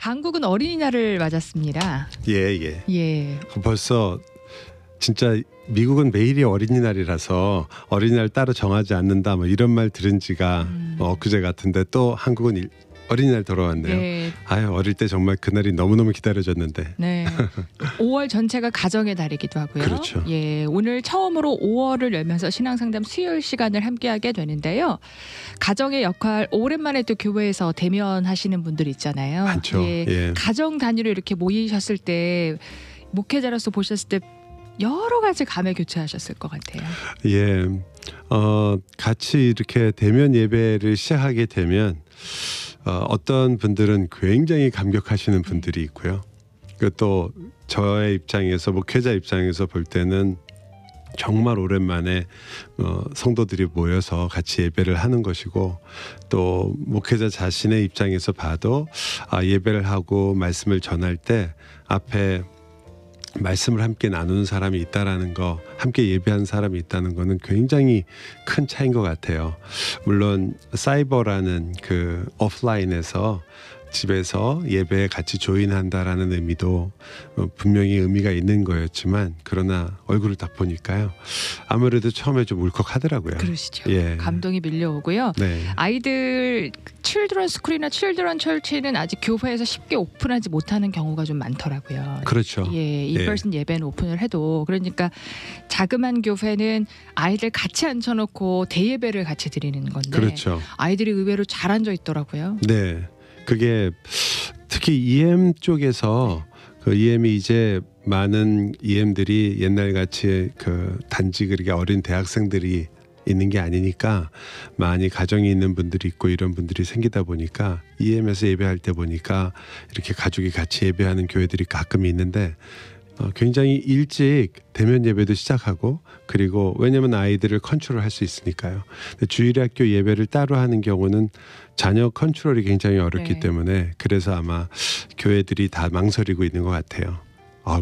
한국은 어린이날을 맞았습니다. 예. 예. 벌써 진짜 미국은 매일이 어린이날이라서 어린이날 따로 정하지 않는다 뭐 이런 말 들은 지가 엊그제 같은데 또 한국은 어린이날 돌아왔네요. 네. 아유, 어릴 때 정말 그날이 너무너무 기다려졌는데. 네. 5월 전체가 가정의 달이기도 하고요. 그렇죠. 예, 오늘 처음으로 5월을 열면서 신앙상담 수요일 시간을 함께하게 되는데요. 가정의 역할 오랜만에 또 교회에서 대면하시는 분들 있잖아요. 많죠. 예. 가정 단위로 이렇게 모이셨을 때 목회자로서 보셨을 때 여러 가지 감회 교체하셨을 것 같아요. 예. 같이 이렇게 대면 예배를 시작하게 되면 어떤 분들은 굉장히 감격하시는 분들이 있고요. 또 저의 입장에서 목회자 입장에서 볼 때는 정말 오랜만에 성도들이 모여서 같이 예배를 하는 것이고, 또 목회자 자신의 입장에서 봐도 예배를 하고 말씀을 전할 때 앞에 말씀을 함께 나누는 사람이 있다라는 거, 함께 예배한 사람이 있다는 거는 굉장히 큰 차이인 것 같아요. 물론 사이버라는 그 오프라인에서 집에서 예배에 같이 조인한다라는 의미도 분명히 의미가 있는 거였지만, 그러나 얼굴을 딱 보니까요, 아무래도 처음에 좀 울컥하더라고요. 그러시죠. 예. 감동이 밀려오고요. 네. 아이들 칠드런 스쿨이나 칠드런 철치는 아직 교회에서 쉽게 오픈하지 못하는 경우가 좀 많더라고요. 그렇죠. 예, 인퍼슨 예배는 오픈을 해도, 그러니까 자그만 교회는 아이들 같이 앉혀놓고 대예배를 같이 드리는 건데, 그렇죠. 아이들이 의외로 잘 앉아 있더라고요. 네. 그게 특히 EM 쪽에서 그 EM이 이제 많은 EM들이 옛날 같이 그 단지 그렇게 어린 대학생들이 있는 게 아니니까 많이 가정이 있는 분들이 있고 이런 분들이 생기다 보니까 EM에서 예배할 때 보니까 이렇게 가족이 같이 예배하는 교회들이 가끔 있는데 굉장히 일찍 대면 예배도 시작하고, 그리고 왜냐하면 아이들을 컨트롤할 수 있으니까요. 근데 주일학교 예배를 따로 하는 경우는 자녀 컨트롤이 굉장히 어렵기 네. 때문에, 그래서 아마 교회들이 다 망설이고 있는 것 같아요.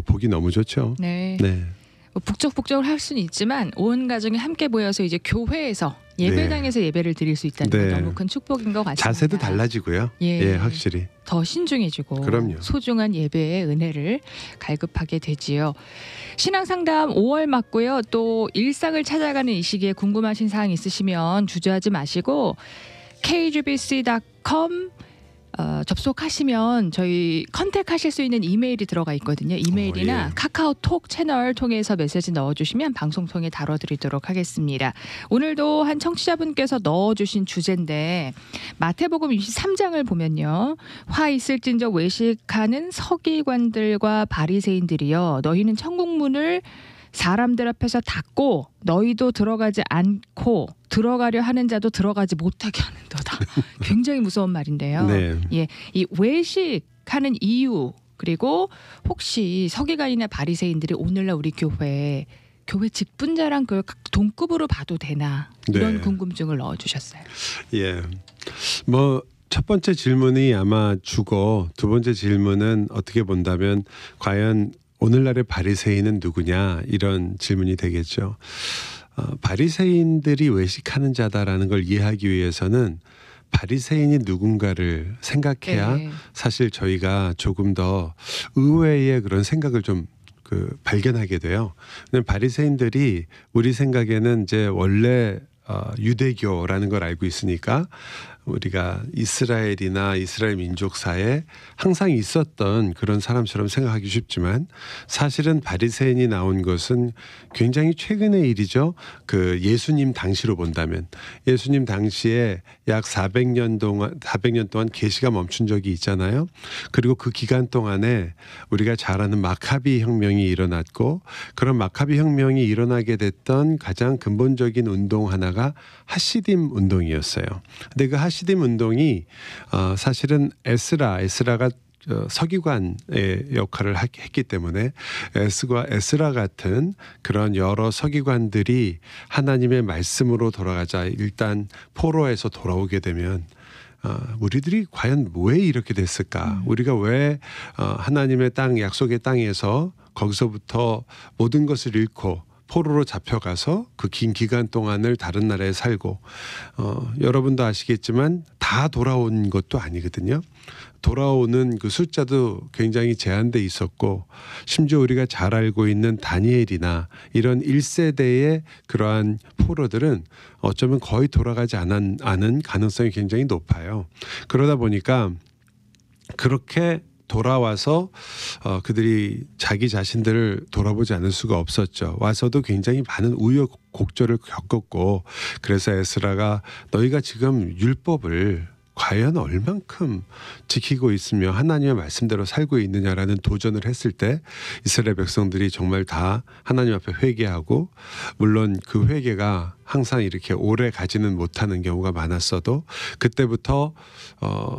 보기 너무 좋죠. 네. 네. 뭐 북적북적을 할 수는 있지만 온 가정이 함께 모여서 이제 교회에서 예배당에서 예배를 드릴 수 있다는 건 네. 너무 큰 축복인 것 같습니다. 자세도 달라지고요. 예. 확실히. 더 신중해지고 그럼요. 소중한 예배의 은혜를 갈급하게 되지요. 신앙상담 5월 맞고요. 또 일상을 찾아가는 이 시기에 궁금하신 사항 있으시면 주저하지 마시고 kgbc.com 접속하시면 저희 컨택하실 수 있는 이메일이 들어가 있거든요. 이메일이나 예. 카카오톡 채널 통해서 메시지 넣어주시면 방송 통해 다뤄드리도록 하겠습니다. 오늘도 한 청취자분께서 넣어주신 주제인데, 마태복음 23장을 보면요, 화 있을진저 외식하는 서기관들과 바리새인들이여, 너희는 천국문을 사람들 앞에서 닫고 너희도 들어가지 않고 들어가려 하는 자도 들어가지 못하게 하는도다. 굉장히 무서운 말인데요. 네. 예, 이 외식하는 이유, 그리고 혹시 서기관이나 바리새인들이 오늘날 우리 교회 직분자랑 그 동급으로 봐도 되나, 이런 네. 궁금증을 넣어주셨어요. 예. 첫 번째 질문이 아마 주고, 두 번째 질문은 어떻게 본다면 과연 오늘날의 바리새인은 누구냐, 이런 질문이 되겠죠. 바리새인들이 외식하는 자다라는 걸 이해하기 위해서는 바리새인이 누군가를 생각해야 네. 사실 저희가 조금 더 의외의 그런 생각을 좀 발견하게 돼요. 바리새인들이 우리 생각에는 이제 원래 유대교라는 걸 알고 있으니까 우리가 이스라엘이나 이스라엘 민족사에 항상 있었던 그런 사람처럼 생각하기 쉽지만, 사실은 바리새인이 나온 것은 굉장히 최근의 일이죠. 그 예수님 당시로 본다면, 예수님 당시에 약 400년 동안 계시가 멈춘 적이 있잖아요. 그리고 그 기간 동안에 우리가 잘 아는 마카비 혁명이 일어났고, 그런 마카비 혁명이 일어나게 됐던 가장 근본적인 운동 하나가 하시딤 운동이었어요. 근데 그 하시딤 운동이 사실은 에스라가 서기관의 역할을 했기 때문에, 에스라 같은 그런 여러 서기관들이 하나님의 말씀으로 돌아가자, 일단 포로에서 돌아오게 되면 우리들이 과연 왜 이렇게 됐을까? 우리가 왜 하나님의 땅, 약속의 땅에서 거기서부터 모든 것을 잃고 포로로 잡혀가서 그 긴 기간 동안을 다른 나라에 살고, 여러분도 아시겠지만 다 돌아온 것도 아니거든요. 돌아오는 그 숫자도 굉장히 제한돼 있었고, 심지어 우리가 잘 알고 있는 다니엘이나 이런 1세대의 그러한 포로들은 어쩌면 거의 돌아가지 않은 가능성이 굉장히 높아요. 그러다 보니까 그렇게 돌아와서 그들이 자기 자신들을 돌아보지 않을 수가 없었죠. 와서도 굉장히 많은 우여곡절을 겪었고, 그래서 에스라가 너희가 지금 율법을 과연 얼만큼 지키고 있으며 하나님의 말씀대로 살고 있느냐라는 도전을 했을 때 이스라엘 백성들이 정말 다 하나님 앞에 회개하고, 물론 그 회개가 항상 이렇게 오래 가지는 못하는 경우가 많았어도 그때부터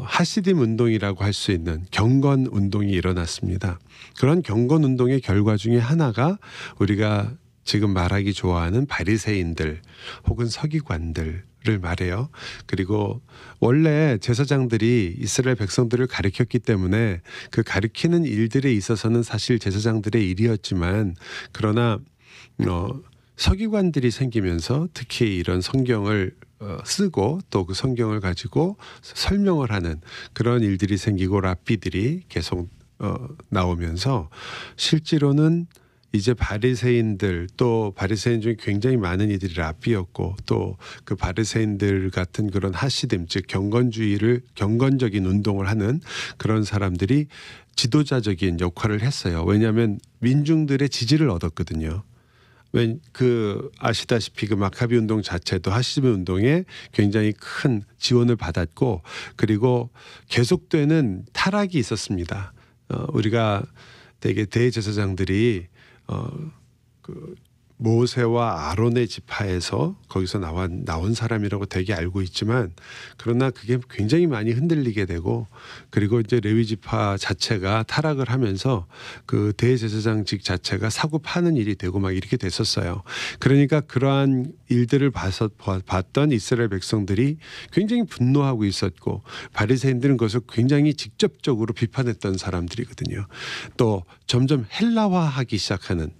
하시딤 운동이라고 할 수 있는 경건 운동이 일어났습니다. 그런 경건 운동의 결과 중에 하나가 우리가 지금 말하기 좋아하는 바리새인들 혹은 서기관들을 말해요. 그리고 원래 제사장들이 이스라엘 백성들을 가리켰기 때문에 그 가리키는 일들에 있어서는 사실 제사장들의 일이었지만, 그러나 서기관들이 생기면서 특히 이런 성경을 쓰고 또 그 성경을 가지고 설명을 하는 그런 일들이 생기고 랍비들이 계속 나오면서 실제로는 이제 바리새인들, 또 바리새인 중에 굉장히 많은 이들이 랍비였고, 또 그 바리새인들 같은 그런 하시딤, 즉 경건적인 운동을 하는 그런 사람들이 지도자적인 역할을 했어요. 왜냐하면 민중들의 지지를 얻었거든요. 아시다시피 그 마카비 운동 자체도 하시딤 운동에 굉장히 큰 지원을 받았고, 그리고 계속되는 타락이 있었습니다. 우리가 되게 대제사장들이 그 모세와 아론의 지파에서 거기서 나온 사람이라고 되게 알고 있지만, 그러나 그게 굉장히 많이 흔들리게 되고, 그리고 이제 레위 지파 자체가 타락을 하면서 그 대제사장직 자체가 사고 파는 일이 되고 막 이렇게 됐었어요. 그러니까 그러한 일들을 봤던 이스라엘 백성들이 굉장히 분노하고 있었고, 바리새인들은 그것을 굉장히 직접적으로 비판했던 사람들이거든요. 또 점점 헬라화하기 시작하는,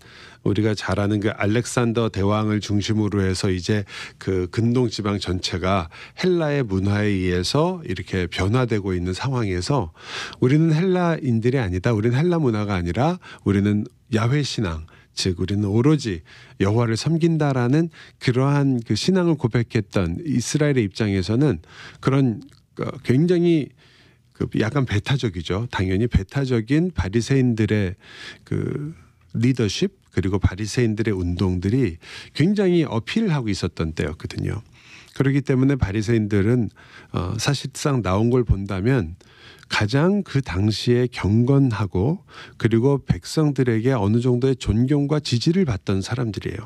우리가 잘 아는 그 알렉산더 대왕을 중심으로 해서 이제 그 근동 지방 전체가 헬라의 문화에 의해서 이렇게 변화되고 있는 상황에서 우리는 헬라인들이 아니다. 우리는 헬라 문화가 아니라 우리는 야훼 신앙, 즉 우리는 오로지 여호와를 섬긴다라는 그러한 그 신앙을 고백했던 이스라엘의 입장에서는 그런 굉장히 약간 배타적이죠. 당연히 배타적인 바리새인들의 그 리더십, 그리고 바리새인들의 운동들이 굉장히 어필을 하고 있었던 때였거든요. 그렇기 때문에 바리새인들은 사실상 나온 걸 본다면 가장 그 당시에 경건하고, 그리고 백성들에게 어느 정도의 존경과 지지를 받던 사람들이에요.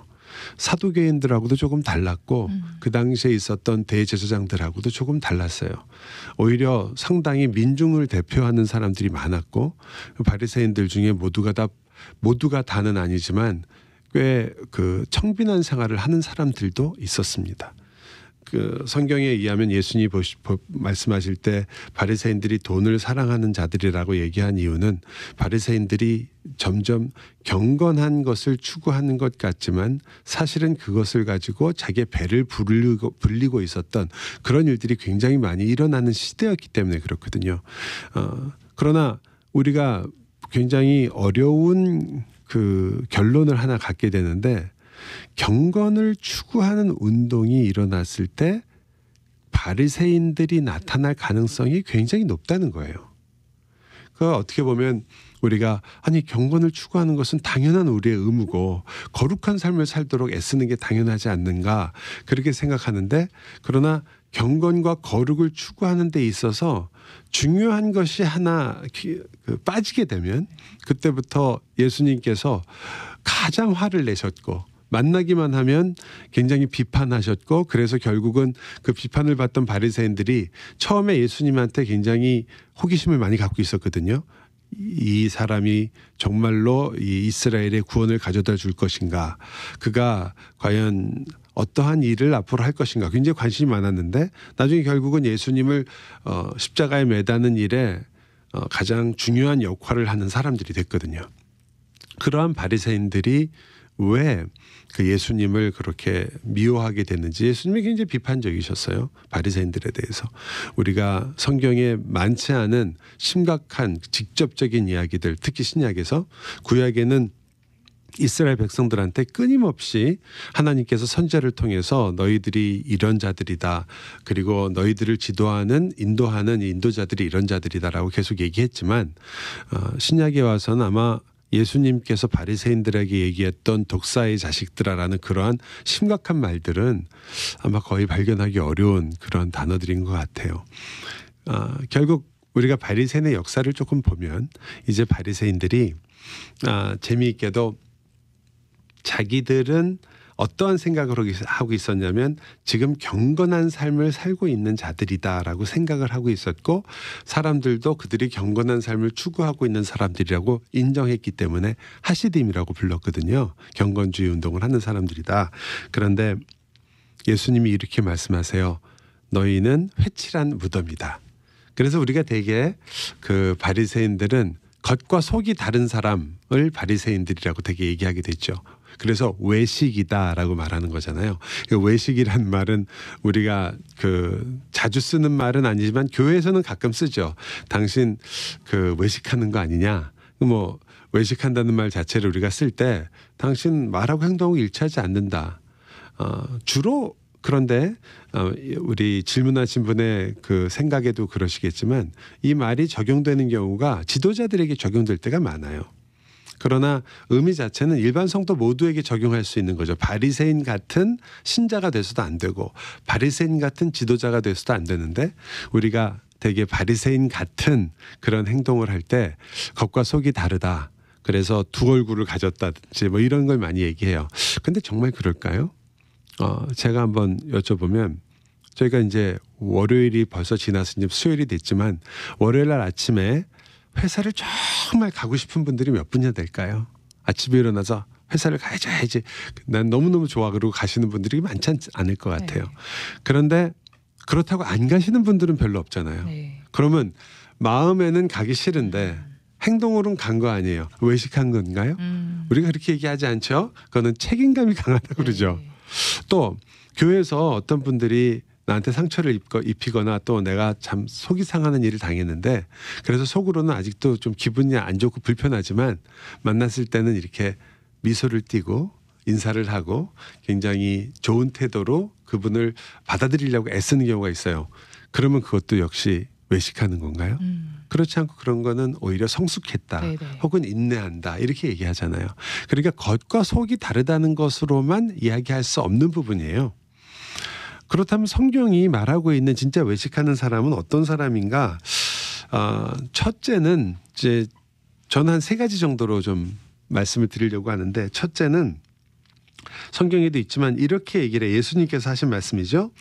사두개인들하고도 조금 달랐고 그 당시에 있었던 대제사장들하고도 조금 달랐어요. 오히려 상당히 민중을 대표하는 사람들이 많았고, 바리새인들 중에 모두가 다는 아니지만 꽤 그 청빈한 생활을 하는 사람들도 있었습니다. 그 성경에 의하면 예수님이 말씀하실 때 바리새인들이 돈을 사랑하는 자들이라고 얘기한 이유는, 바리새인들이 점점 경건한 것을 추구하는 것 같지만 사실은 그것을 가지고 자기의 배를 불리고 있었던 그런 일들이 굉장히 많이 일어나는 시대였기 때문에 그렇거든요. 그러나 우리가 굉장히 어려운 그 결론을 하나 갖게 되는데, 경건을 추구하는 운동이 일어났을 때 바리새인들이 나타날 가능성이 굉장히 높다는 거예요. 그 어떻게 보면 우리가 경건을 추구하는 것은 당연한 우리의 의무고 거룩한 삶을 살도록 애쓰는 게 당연하지 않는가, 그렇게 생각하는데, 그러나 경건과 거룩을 추구하는 데 있어서 중요한 것이 하나 빠지게 되면 그때부터 예수님께서 가장 화를 내셨고, 만나기만 하면 굉장히 비판하셨고, 그래서 결국은 그 비판을 받던 바리새인들이 처음에 예수님한테 굉장히 호기심을 많이 갖고 있었거든요. 이 사람이 정말로 이 이스라엘의 구원을 가져다 줄 것인가, 그가 과연 어떠한 일을 앞으로 할 것인가, 굉장히 관심이 많았는데, 나중에 결국은 예수님을 십자가에 매다는 일에 가장 중요한 역할을 하는 사람들이 됐거든요. 그러한 바리새인들이 왜 그 예수님을 그렇게 미워하게 됐는지 예수님이 굉장히 비판적이셨어요. 바리새인들에 대해서. 우리가 성경에 많지 않은 심각한 직접적인 이야기들, 특히 신약에서, 구약에는 이스라엘 백성들한테 끊임없이 하나님께서 선지자를 통해서 너희들이 이런 자들이다. 그리고 너희들을 지도하는 인도하는 인도자들이 이런 자들이다라고 계속 얘기했지만 신약에 와서는 아마 예수님께서 바리새인들에게 얘기했던 독사의 자식들아라는 그러한 심각한 말들은 아마 거의 발견하기 어려운 그런 단어들인 것 같아요. 결국 우리가 바리새인의 역사를 조금 보면 이제 바리새인들이 재미있게도 자기들은 어떠한 생각을 하고 있었냐면 지금 경건한 삶을 살고 있는 자들이다라고 생각을 하고 있었고 사람들도 그들이 경건한 삶을 추구하고 있는 사람들이라고 인정했기 때문에 하시딤이라고 불렀거든요. 경건주의 운동을 하는 사람들이다. 그런데 예수님이 이렇게 말씀하세요. 너희는 회칠한 무덤이다. 그래서 우리가 되게 그 바리새인들은 겉과 속이 다른 사람을 바리새인들이라고 되게 얘기하게 됐죠. 그래서 외식이다라고 말하는 거잖아요. 외식이란 말은 우리가 그 자주 쓰는 말은 아니지만 교회에서는 가끔 쓰죠. 당신 그 외식하는 거 아니냐? 뭐 외식한다는 말 자체를 우리가 쓸 때 당신 말하고 행동하고 일치하지 않는다. 주로 그런데 우리 질문하신 분의 그 생각에도 그러시겠지만 이 말이 적용되는 경우가 지도자들에게 적용될 때가 많아요. 그러나 의미 자체는 일반 성도 모두에게 적용할 수 있는 거죠. 바리새인 같은 신자가 돼서도 안 되고 바리새인 같은 지도자가 돼서도 안 되는데 우리가 되게 바리새인 같은 그런 행동을 할 때 겉과 속이 다르다. 그래서 두 얼굴을 가졌다든지 뭐 이런 걸 많이 얘기해요. 근데 정말 그럴까요? 제가 한번 여쭤보면 저희가 이제 월요일이 벌써 지나서 이제 수요일이 됐지만 월요일 날 아침에 회사를 정말 가고 싶은 분들이 몇 분이나 될까요? 아침에 일어나서 회사를 가야지. 난 너무너무 좋아. 그러고 가시는 분들이 많지 않을 것 같아요. 네. 그런데 그렇다고 안 가시는 분들은 별로 없잖아요. 네. 그러면 마음에는 가기 싫은데 행동으로는 간 거 아니에요. 외식한 건가요? 우리가 그렇게 얘기하지 않죠? 그거는 책임감이 강하다고 그러죠. 네. 또 교회에서 어떤 분들이 나한테 상처를 입히거나 또 내가 참 속이 상하는 일을 당했는데 그래서 속으로는 아직도 좀 기분이 안 좋고 불편하지만 만났을 때는 이렇게 미소를 띠고 인사를 하고 굉장히 좋은 태도로 그분을 받아들이려고 애쓰는 경우가 있어요. 그러면 그것도 역시 외식하는 건가요? 그렇지 않고 그런 거는 오히려 성숙했다. 네네. 혹은 인내한다. 이렇게 얘기하잖아요. 그러니까 겉과 속이 다르다는 것으로만 이야기할 수 없는 부분이에요. 그렇다면 성경이 말하고 있는 진짜 외식하는 사람은 어떤 사람인가? 첫째는 이제 저는 한 3가지 정도로 좀 말씀을 드리려고 하는데 첫째는 성경에도 있지만 이렇게 얘기를 해요. 예수님께서 하신 말씀이죠.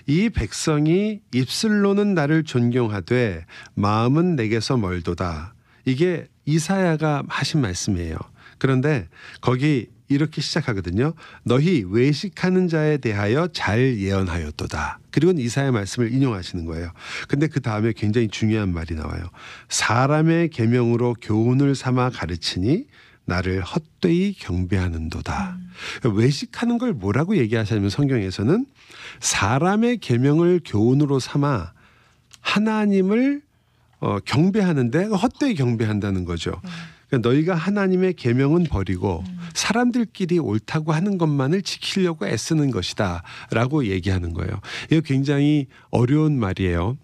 이 백성이 입술로는 나를 존경하되 마음은 내게서 멀도다. 이게 이사야가 하신 말씀이에요. 그런데 거기 이렇게 시작하거든요. 너희 외식하는 자에 대하여 잘 예언하였도다. 그리고는 이사야 말씀을 인용하시는 거예요. 근데 그 다음에 굉장히 중요한 말이 나와요. 사람의 계명으로 교훈을 삼아 가르치니 나를 헛되이 경배하는도다. 외식하는 걸 뭐라고 얘기하시냐면 성경에서는 사람의 계명을 교훈으로 삼아 하나님을 경배하는데 헛되이 경배한다는 거죠. 그러니까 너희가 하나님의 계명은 버리고 사람들끼리 옳다고 하는 것만을 지키려고 애쓰는 것이다 라고 얘기하는 거예요. 이거 굉장히 어려운 말이에요.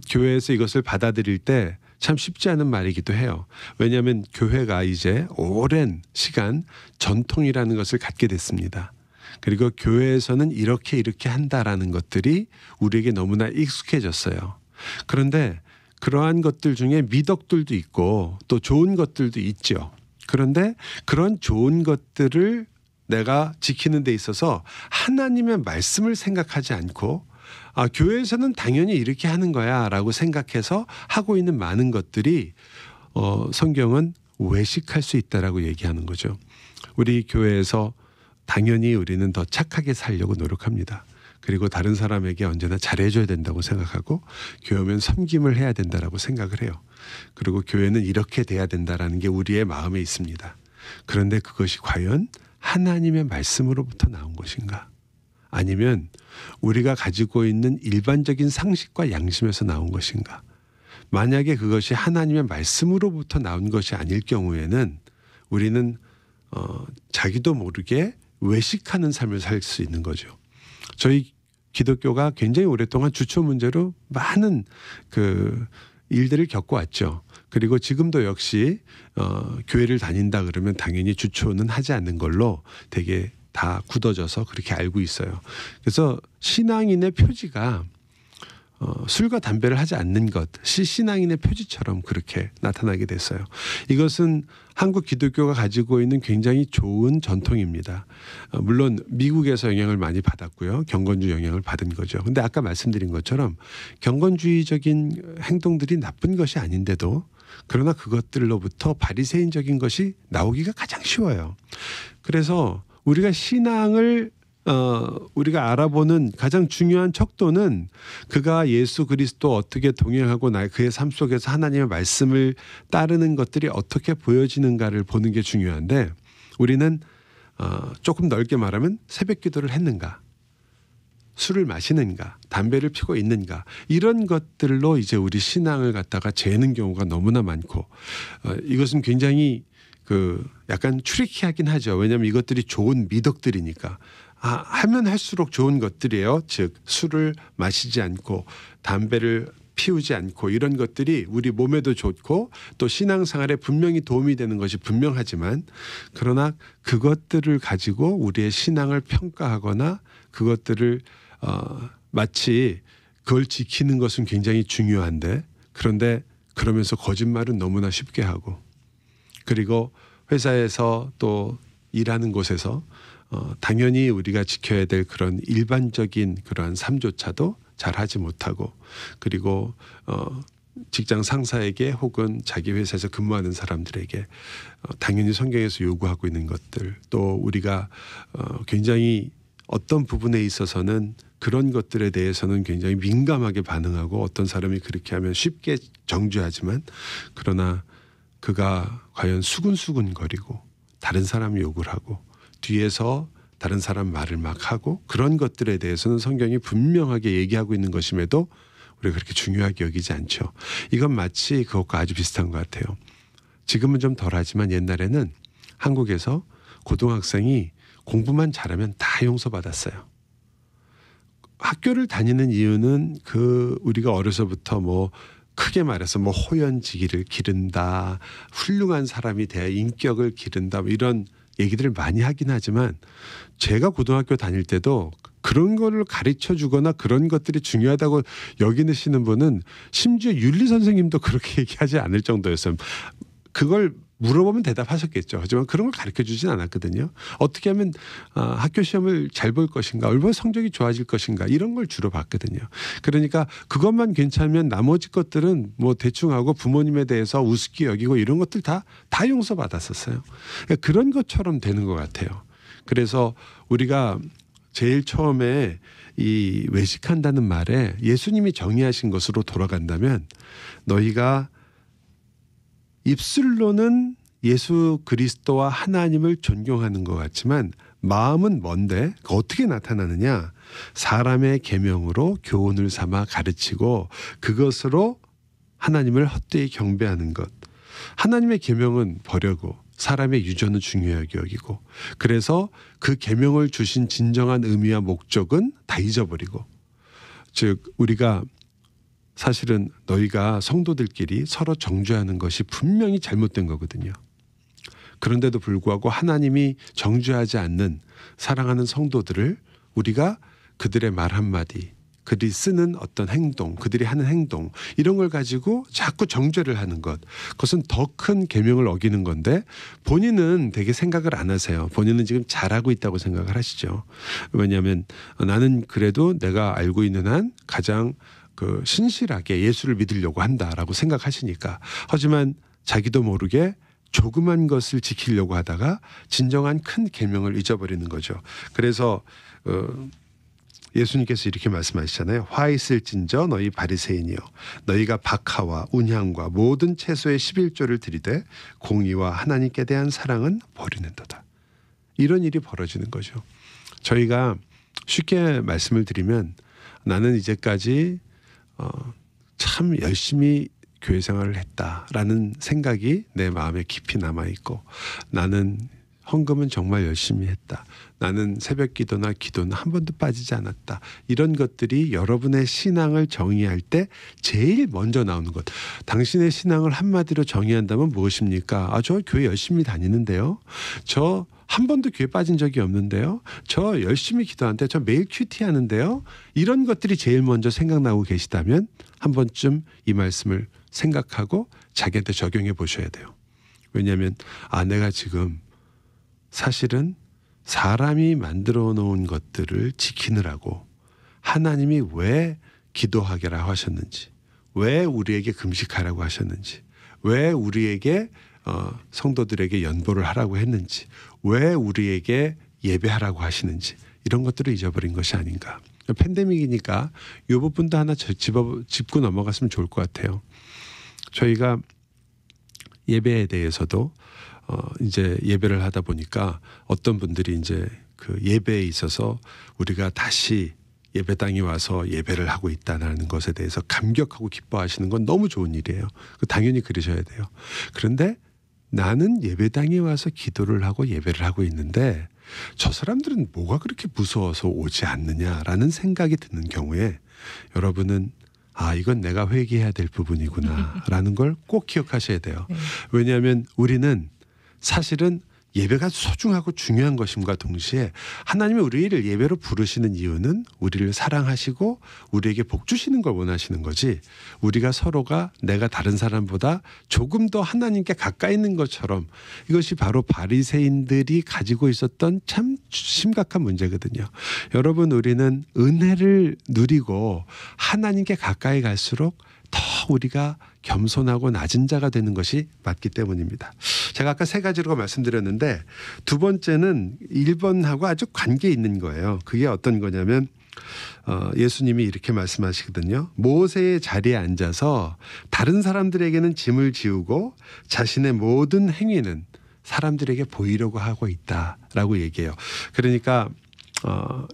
교회에서 이것을 받아들일 때 참 쉽지 않은 말이기도 해요. 왜냐하면 교회가 이제 오랜 시간 전통이라는 것을 갖게 됐습니다. 그리고 교회에서는 이렇게 한다라는 것들이 우리에게 너무나 익숙해졌어요. 그런데 그러한 것들 중에 미덕들도 있고 또 좋은 것들도 있죠. 그런데 그런 좋은 것들을 내가 지키는 데 있어서 하나님의 말씀을 생각하지 않고 교회에서는 당연히 이렇게 하는 거야 라고 생각해서 하고 있는 많은 것들이 성경은 외식할 수 있다라고 얘기하는 거죠. 우리 교회에서 당연히 우리는 더 착하게 살려고 노력합니다. 그리고 다른 사람에게 언제나 잘해줘야 된다고 생각하고 교회 오면 섬김을 해야 된다라고 생각을 해요. 그리고 교회는 이렇게 돼야 된다라는 게 우리의 마음에 있습니다. 그런데 그것이 과연 하나님의 말씀으로부터 나온 것인가? 아니면 우리가 가지고 있는 일반적인 상식과 양심에서 나온 것인가? 만약에 그것이 하나님의 말씀으로부터 나온 것이 아닐 경우에는 우리는 자기도 모르게 외식하는 삶을 살 수 있는 거죠. 저희 기독교가 굉장히 오랫동안 주초 문제로 많은 그 일들을 겪어왔죠. 그리고 지금도 역시 교회를 다닌다 그러면 당연히 주초는 하지 않는 걸로 되게 다 굳어져서 그렇게 알고 있어요. 그래서 신앙인의 표지가 술과 담배를 하지 않는 것이 신앙인의 표지처럼 그렇게 나타나게 됐어요. 이것은 한국 기독교가 가지고 있는 굉장히 좋은 전통입니다. 물론 미국에서 영향을 많이 받았고요. 경건주의 영향을 받은 거죠. 근데 아까 말씀드린 것처럼 경건주의적인 행동들이 나쁜 것이 아닌데도 그러나 그것들로부터 바리새인적인 것이 나오기가 가장 쉬워요. 그래서 우리가 신앙을 우리가 알아보는 가장 중요한 척도는 그가 예수 그리스도 어떻게 동행하고 그의 삶 속에서 하나님의 말씀을 따르는 것들이 어떻게 보여지는가를 보는 게 중요한데 우리는 조금 넓게 말하면 새벽 기도를 했는가, 술을 마시는가, 담배를 피고 있는가 이런 것들로 이제 우리 신앙을 갖다가 재는 경우가 너무나 많고 이것은 굉장히 약간 트리키하긴 하죠. 왜냐하면 이것들이 좋은 미덕들이니까. 하면 할수록 좋은 것들이에요. 즉 술을 마시지 않고 담배를 피우지 않고 이런 것들이 우리 몸에도 좋고 또 신앙생활에 분명히 도움이 되는 것이 분명하지만 그러나 그것들을 가지고 우리의 신앙을 평가하거나 그것들을 마치 그걸 지키는 것은 굉장히 중요한데 그런데 그러면서 거짓말은 너무나 쉽게 하고 그리고 회사에서 또 일하는 곳에서 당연히 우리가 지켜야 될 그런 일반적인 그러한 삶조차도 잘하지 못하고 그리고 직장 상사에게 혹은 자기 회사에서 근무하는 사람들에게 당연히 성경에서 요구하고 있는 것들 또 우리가 굉장히 어떤 부분에 있어서는 그런 것들에 대해서는 굉장히 민감하게 반응하고 어떤 사람이 그렇게 하면 쉽게 정죄하지만 그러나 그가 과연 수근수근거리고 다른 사람 욕을 하고 뒤에서 다른 사람 말을 막 하고 그런 것들에 대해서는 성경이 분명하게 얘기하고 있는 것임에도 우리가 그렇게 중요하게 여기지 않죠. 이건 마치 그것과 아주 비슷한 것 같아요. 지금은 좀 덜하지만 옛날에는 한국에서 고등학생이 공부만 잘하면 다 용서받았어요. 학교를 다니는 이유는 우리가 어려서부터 크게 말해서 호연지기를 기른다, 훌륭한 사람이 돼야 인격을 기른다 이런 얘기들을 많이 하긴 하지만 제가 고등학교 다닐 때도 그런 거를 가르쳐 주거나 그런 것들이 중요하다고 여기시는 분은 심지어 윤리 선생님도 그렇게 얘기하지 않을 정도였어요. 그걸 물어보면 대답하셨겠죠. 하지만 그런 걸 가르쳐 주진 않았거든요. 어떻게 하면 학교 시험을 잘 볼 것인가, 얼마나 성적이 좋아질 것인가 이런 걸 주로 봤거든요. 그러니까 그것만 괜찮으면 나머지 것들은 대충 하고 부모님에 대해서 우습게 여기고 이런 것들 다 용서받았었어요. 그러니까 그런 것처럼 되는 것 같아요. 그래서 우리가 제일 처음에 이 외식한다는 말에 예수님이 정의하신 것으로 돌아간다면 너희가 입술로는 예수 그리스도와 하나님을 존경하는 것 같지만 마음은 뭔데 어떻게 나타나느냐? 사람의 계명으로 교훈을 삼아 가르치고 그것으로 하나님을 헛되이 경배하는 것. 하나님의 계명은 버려고 사람의 유전은 중요하게 여기고 그래서 그 계명을 주신 진정한 의미와 목적은 다 잊어버리고 즉 우리가 사실은 너희가 성도들끼리 서로 정죄하는 것이 분명히 잘못된 거거든요. 그런데도 불구하고 하나님이 정죄하지 않는 사랑하는 성도들을 우리가 그들의 말 한마디, 그들이 쓰는 어떤 행동, 그들이 하는 행동 이런 걸 가지고 자꾸 정죄를 하는 것. 그것은 더 큰 계명을 어기는 건데 본인은 되게 생각을 안 하세요. 본인은 지금 잘하고 있다고 생각을 하시죠. 왜냐하면 나는 그래도 내가 알고 있는 한 가장 신실하게 예수를 믿으려고 한다라고 생각하시니까. 하지만 자기도 모르게 조그만 것을 지키려고 하다가 진정한 큰 계명을 잊어버리는 거죠. 그래서 예수님께서 이렇게 말씀하시잖아요. 화 있을진저 너희 바리새인이여 너희가 박하와 운향과 모든 채소의 11조를 들이되 공의와 하나님께 대한 사랑은 버리는도다. 이런 일이 벌어지는 거죠. 저희가 쉽게 말씀을 드리면 나는 이제까지 참 열심히 교회 생활을 했다라는 생각이 내 마음에 깊이 남아있고 나는 헌금은 정말 열심히 했다. 나는 새벽 기도나 기도는 한 번도 빠지지 않았다. 이런 것들이 여러분의 신앙을 정의할 때 제일 먼저 나오는 것. 당신의 신앙을 한마디로 정의한다면 무엇입니까? 저 교회 열심히 다니는데요. 저 한 번도 교회 빠진 적이 없는데요. 저 열심히 기도하는데 저 매일 큐티 하는데요. 이런 것들이 제일 먼저 생각나고 계시다면 한 번쯤 이 말씀을 생각하고 자기한테 적용해 보셔야 돼요. 왜냐하면 내가 지금 사실은 사람이 만들어 놓은 것들을 지키느라고 하나님이 왜 기도하게라 하셨는지, 왜 우리에게 금식하라고 하셨는지, 왜 우리에게 성도들에게 연보를 하라고 했는지, 왜 우리에게 예배하라고 하시는지 이런 것들을 잊어버린 것이 아닌가. 팬데믹이니까 이 부분도 하나 짚고 넘어갔으면 좋을 것 같아요. 저희가 예배에 대해서도 이제 예배를 하다 보니까 어떤 분들이 이제 그 예배에 있어서 우리가 다시 예배당에 와서 예배를 하고 있다는 것에 대해서 감격하고 기뻐하시는 건 너무 좋은 일이에요. 당연히 그러셔야 돼요. 그런데 나는 예배당에 와서 기도를 하고 예배를 하고 있는데 저 사람들은 뭐가 그렇게 무서워서 오지 않느냐라는 생각이 드는 경우에 여러분은 이건 내가 회개해야 될 부분이구나 라는 걸 꼭 기억하셔야 돼요. 왜냐하면 우리는 사실은 예배가 소중하고 중요한 것임과 동시에 하나님이 우리를 예배로 부르시는 이유는 우리를 사랑하시고 우리에게 복 주시는 걸 원하시는 거지, 우리가 서로가 내가 다른 사람보다 조금 더 하나님께 가까이 있는 것처럼, 이것이 바로 바리새인들이 가지고 있었던 참 심각한 문제거든요. 여러분, 우리는 은혜를 누리고 하나님께 가까이 갈수록 더 우리가 겸손하고 낮은 자가 되는 것이 맞기 때문입니다. 제가 아까 세 가지로 말씀드렸는데 두 번째는 1번하고 아주 관계 있는 거예요. 그게 어떤 거냐면 예수님이 이렇게 말씀하시거든요. 모세의 자리에 앉아서 다른 사람들에게는 짐을 지우고 자신의 모든 행위는 사람들에게 보이려고 하고 있다라고 얘기해요. 그러니까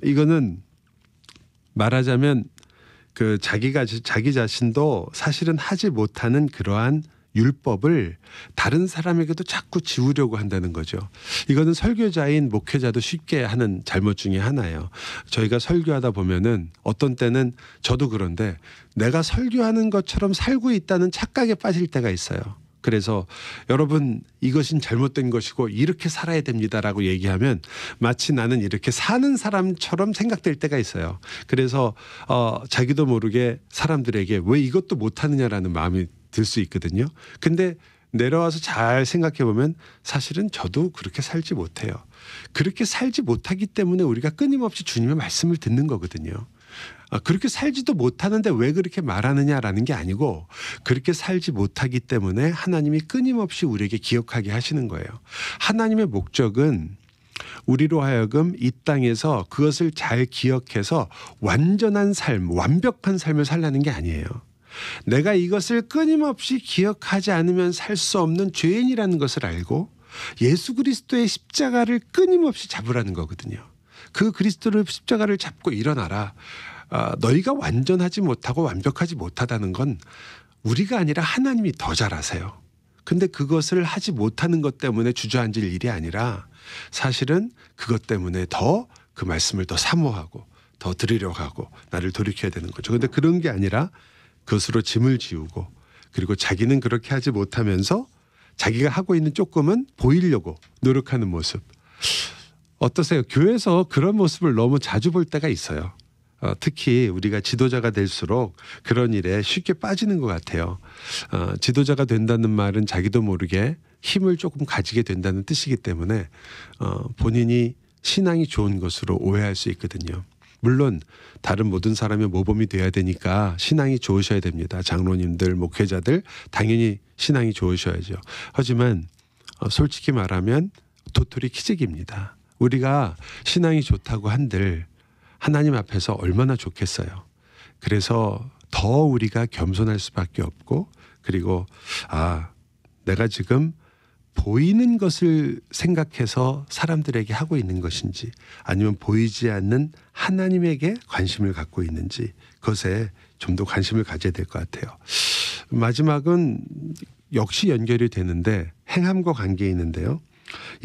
이거는 말하자면 자기 자신도 사실은 하지 못하는 그러한 율법을 다른 사람에게도 자꾸 지우려고 한다는 거죠. 이거는 설교자인 목회자도 쉽게 하는 잘못 중에 하나예요. 저희가 설교하다 보면은 어떤 때는 저도 그런데 내가 설교하는 것처럼 살고 있다는 착각에 빠질 때가 있어요. 그래서 여러분 이것은 잘못된 것이고 이렇게 살아야 됩니다라고 얘기하면 마치 나는 이렇게 사는 사람처럼 생각될 때가 있어요. 그래서 자기도 모르게 사람들에게 왜 이것도 못하느냐라는 마음이 들 수 있거든요. 근데 내려와서 잘 생각해 보면 사실은 저도 그렇게 살지 못해요. 그렇게 살지 못하기 때문에 우리가 끊임없이 주님의 말씀을 듣는 거거든요. 그렇게 살지도 못하는데 왜 그렇게 말하느냐라는 게 아니고 그렇게 살지 못하기 때문에 하나님이 끊임없이 우리에게 기억하게 하시는 거예요. 하나님의 목적은 우리로 하여금 이 땅에서 그것을 잘 기억해서 완전한 삶, 완벽한 삶을 살라는 게 아니에요. 내가 이것을 끊임없이 기억하지 않으면 살 수 없는 죄인이라는 것을 알고 예수 그리스도의 십자가를 끊임없이 잡으라는 거거든요. 그 그리스도의 십자가를 잡고 일어나라. 너희가 완전하지 못하고 완벽하지 못하다는 건 우리가 아니라 하나님이 더 잘 아세요. 근데 그것을 하지 못하는 것 때문에 주저앉을 일이 아니라 사실은 그것 때문에 더 그 말씀을 더 사모하고 더 들으려고 하고 나를 돌이켜야 되는 거죠. 근데 그런 게 아니라 그것으로 짐을 지우고 그리고 자기는 그렇게 하지 못하면서 자기가 하고 있는 조금은 보이려고 노력하는 모습. 어떠세요? 교회에서 그런 모습을 너무 자주 볼 때가 있어요. 특히 우리가 지도자가 될수록 그런 일에 쉽게 빠지는 것 같아요. 지도자가 된다는 말은 자기도 모르게 힘을 조금 가지게 된다는 뜻이기 때문에 본인이 신앙이 좋은 것으로 오해할 수 있거든요. 물론 다른 모든 사람의 모범이 돼야 되니까 신앙이 좋으셔야 됩니다. 장로님들, 목회자들 당연히 신앙이 좋으셔야죠. 하지만 솔직히 말하면 도토리 키재기입니다. 우리가 신앙이 좋다고 한들 하나님 앞에서 얼마나 좋겠어요. 그래서 더 우리가 겸손할 수밖에 없고, 그리고 내가 지금 보이는 것을 생각해서 사람들에게 하고 있는 것인지, 아니면 보이지 않는 하나님에게 관심을 갖고 있는지, 그것에 좀 더 관심을 가져야 될 것 같아요. 마지막은 역시 연결이 되는데 행함과 관계에 있는데요.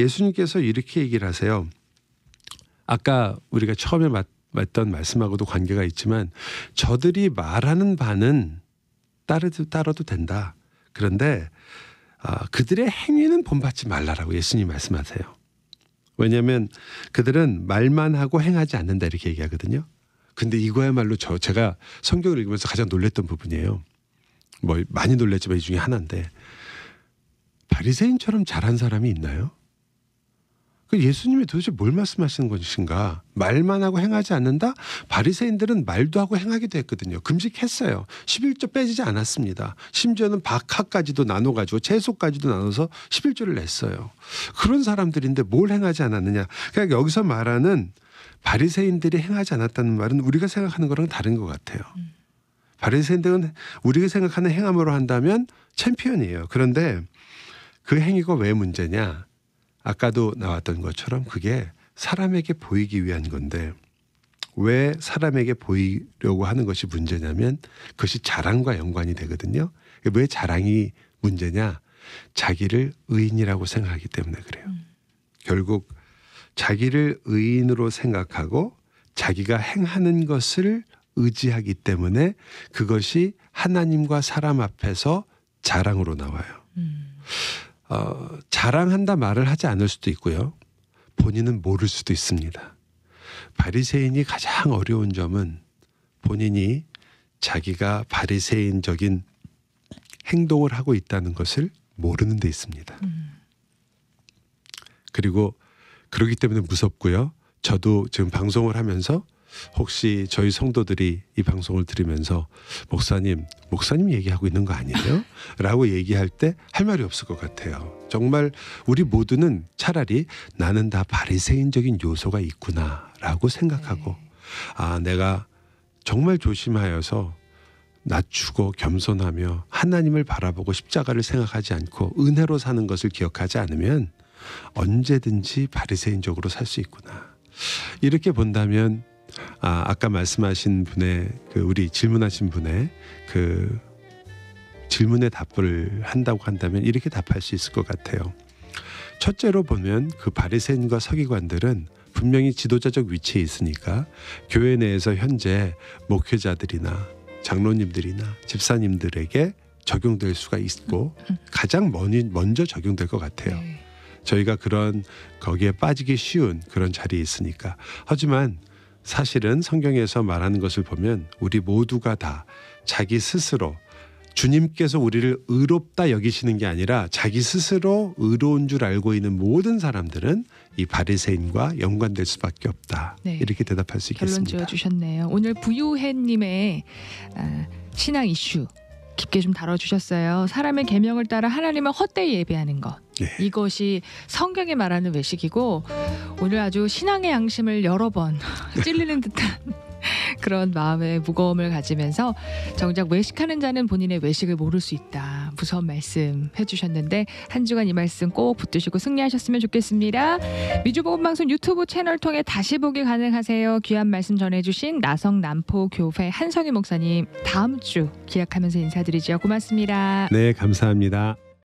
예수님께서 이렇게 얘기를 하세요. 아까 우리가 처음에 맞던 말씀하고도 관계가 있지만, 저들이 말하는 바는 따라도 된다. 그런데 그들의 행위는 본받지 말라라고 예수님이 말씀하세요. 왜냐하면 그들은 말만 하고 행하지 않는다 이렇게 얘기하거든요. 근데 이거야말로 제가 성경을 읽으면서 가장 놀랬던 부분이에요. 뭐 많이 놀랬지만 이 중에 하나인데, 바리새인처럼 잘한 사람이 있나요? 예수님이 도대체 뭘 말씀하시는 것인가? 말만 하고 행하지 않는다? 바리새인들은 말도 하고 행하기도 했거든요. 금식했어요. 11조 빼지지 않았습니다. 심지어는 박하까지도 나눠가지고 채소까지도 나눠서 11조를 냈어요. 그런 사람들인데 뭘 행하지 않았느냐? 그러니까 여기서 말하는 바리새인들이 행하지 않았다는 말은 우리가 생각하는 거랑 다른 것 같아요. 바리새인들은 우리가 생각하는 행함으로 한다면 챔피언이에요. 그런데 그 행위가 왜 문제냐? 아까도 나왔던 것처럼 그게 사람에게 보이기 위한 건데, 왜 사람에게 보이려고 하는 것이 문제냐면 그것이 자랑과 연관이 되거든요. 왜 자랑이 문제냐? 자기를 의인이라고 생각하기 때문에 그래요. 결국 자기를 의인으로 생각하고 자기가 행하는 것을 의지하기 때문에 그것이 하나님과 사람 앞에서 자랑으로 나와요. 자랑한다 말을 하지 않을 수도 있고요. 본인은 모를 수도 있습니다. 바리새인이 가장 어려운 점은 본인이 자기가 바리새인적인 행동을 하고 있다는 것을 모르는 데 있습니다. 그리고 그렇기 때문에 무섭고요. 저도 지금 방송을 하면서 혹시 저희 성도들이 이 방송을 들으면서 목사님 얘기하고 있는 거 아니에요? 라고 얘기할 때 할 말이 없을 것 같아요. 정말 우리 모두는 차라리 나는 다 바리새인적인 요소가 있구나 라고 생각하고, 내가 정말 조심하여서 낮추고 겸손하며 하나님을 바라보고 십자가를 생각하지 않고 은혜로 사는 것을 기억하지 않으면 언제든지 바리새인적으로 살 수 있구나. 이렇게 본다면 아까 말씀하신 분의 우리 질문하신 분의 그 질문에 답을 한다고 한다면 이렇게 답할 수 있을 것 같아요. 첫째로 보면 그 바리새인과 서기관들은 분명히 지도자적 위치에 있으니까 교회 내에서 현재 목회자들이나 장로님들이나 집사님들에게 적용될 수가 있고 가장 먼저 적용될 것 같아요. 저희가 거기에 빠지기 쉬운 그런 자리에 있으니까. 하지만 사실은 성경에서 말하는 것을 보면 우리 모두가 다 자기 스스로, 주님께서 우리를 의롭다 여기시는 게 아니라 자기 스스로 의로운 줄 알고 있는 모든 사람들은 이 바리새인과 연관될 수밖에 없다. 이렇게 대답할 수 있겠습니다. 결론 지어주셨네요. 오늘 부유해님의 신앙 이슈 깊게 좀 다뤄주셨어요. 사람의 계명을 따라 하나님을 헛되이 예배하는 것. 이것이 성경에 말하는 외식이고, 오늘 아주 신앙의 양심을 여러 번 찔리는 듯한 그런 마음의 무거움을 가지면서 정작 외식하는 자는 본인의 외식을 모를 수 있다. 무서운 말씀 해주셨는데 한 주간 이 말씀 꼭 붙드시고 승리하셨으면 좋겠습니다. 미주복음방송 유튜브 채널 통해 다시 보기 가능하세요. 귀한 말씀 전해주신 나성 남포교회 한성희 목사님 다음 주 기약하면서 인사드리죠. 고맙습니다. 네, 감사합니다.